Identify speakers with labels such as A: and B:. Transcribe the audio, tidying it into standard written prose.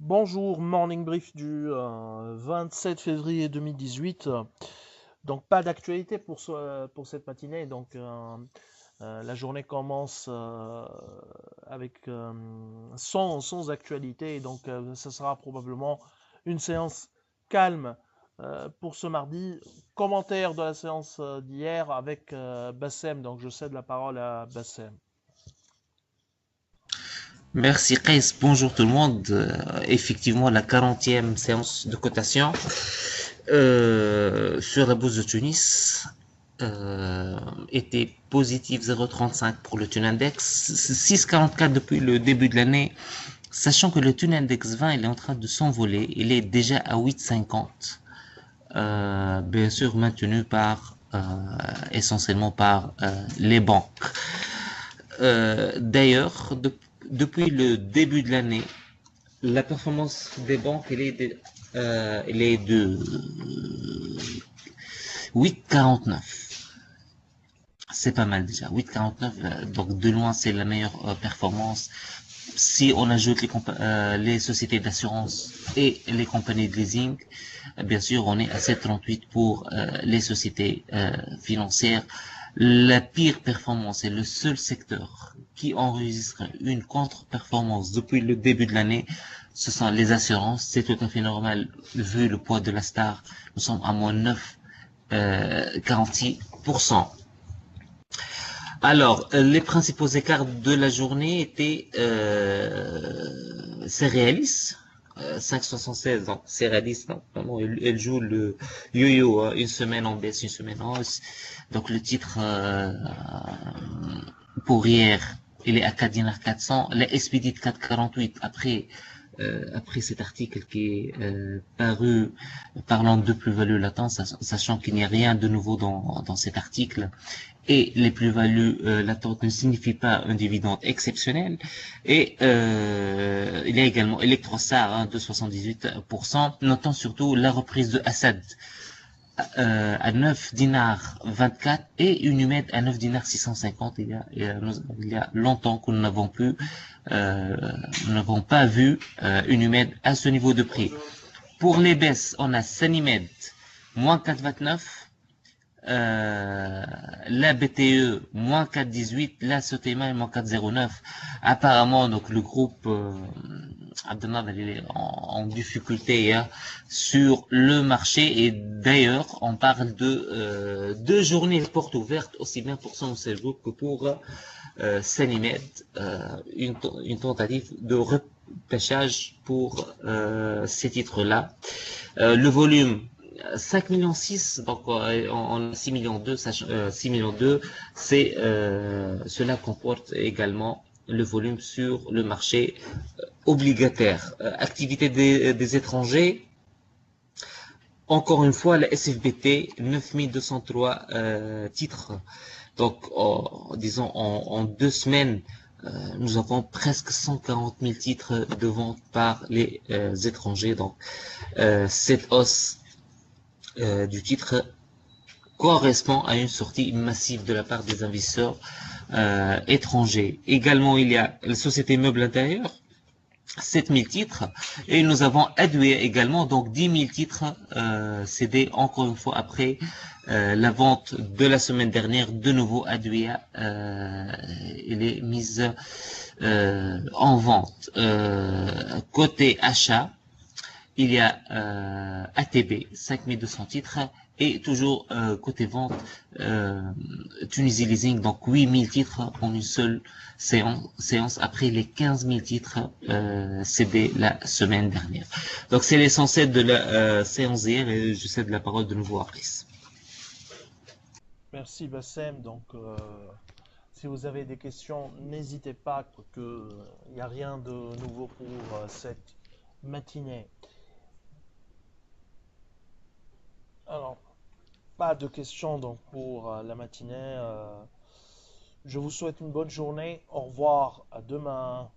A: Bonjour, morning brief du 27 février 2018. Donc pas d'actualité pour cette matinée. Donc la journée commence avec sans actualité. Donc ça sera probablement une séance calme pour ce mardi. Commentaire de la séance d'hier avec Bassem. Donc je cède la parole à Bassem.
B: Merci Kais, bonjour tout le monde. Effectivement, la 40e séance de cotation sur la bourse de Tunis était positive 0,35 pour le Tun Index, 6,44 depuis le début de l'année, sachant que le Tun Index 20 il est en train de s'envoler, il est déjà à 8,50, bien sûr maintenu par essentiellement par les banques. D'ailleurs, depuis le début de l'année, la performance des banques, elle est de 8,49. C'est pas mal déjà. 8,49, donc de loin, c'est la meilleure performance. Si on ajoute les sociétés d'assurance et les compagnies de leasing, bien sûr, on est à 7,38 pour les sociétés financières. La pire performance est le seul secteur qui enregistre une contre-performance depuis le début de l'année. Ce sont les assurances. C'est tout à fait normal vu le poids de la star. Nous sommes à moins 9,46%. Alors, les principaux écarts de la journée étaient Céréalis, 5,76, donc Céréalis, non, vraiment, elle joue le yo-yo, hein, une semaine en baisse, une semaine en hausse. Donc le titre pour hier, il est à 4 dinars 400, la SPD de 4,48 après cet article qui est paru parlant de plus-value latente, sachant qu'il n'y a rien de nouveau dans cet article, et les plus-values latentes ne signifient pas un dividende exceptionnel. Et il y a également Electrostar hein, de 78%, notant surtout la reprise de Assad à 9 dinars 24 et une Umed à 9 dinars 650. Il y a longtemps que nous n'avons pas vu une Umed à ce niveau de prix. Pour les baisses, on a Sanimed, moins 4,29, la BTE moins 4,18, la Sotema moins 4,09. Apparemment, donc le groupe Abdelnader il est en difficulté hein, sur le marché et d'ailleurs on parle de deux journées portes ouvertes aussi bien pour son Group que pour Sanimed, une tentative de repêchage pour ces titres-là. Le volume 5 millions 6, donc on a 6 millions 2, 6 millions 2, cela comporte également le volume sur le marché obligataire. Activité des étrangers, encore une fois, la SFBT, 9203 titres. Donc, disons, en 2 semaines, nous avons presque 140 000 titres de vente par les étrangers. Donc, cette hausse du titre correspond à une sortie massive de la part des investisseurs étrangers. Également, il y a la société meuble intérieure, 7000 titres, et nous avons Adwea également, donc 10 000 titres cédés encore une fois après la vente de la semaine dernière. De nouveau, Adwea elle est mise en vente. Côté achat, il y a ATB, 5200 titres, et toujours côté vente, Tunisie Leasing, donc 8000 titres en une seule séance après les 15 000 titres cédés la semaine dernière. Donc c'est l'essentiel de la séance d'hier et je cède la parole de nouveau à Chris.
A: Merci Bassem. Donc si vous avez des questions, n'hésitez pas, quoique il n'y a rien de nouveau pour cette matinée. Alors, pas de questions donc pour la matinée. Je vous souhaite une bonne journée. Au revoir, à demain.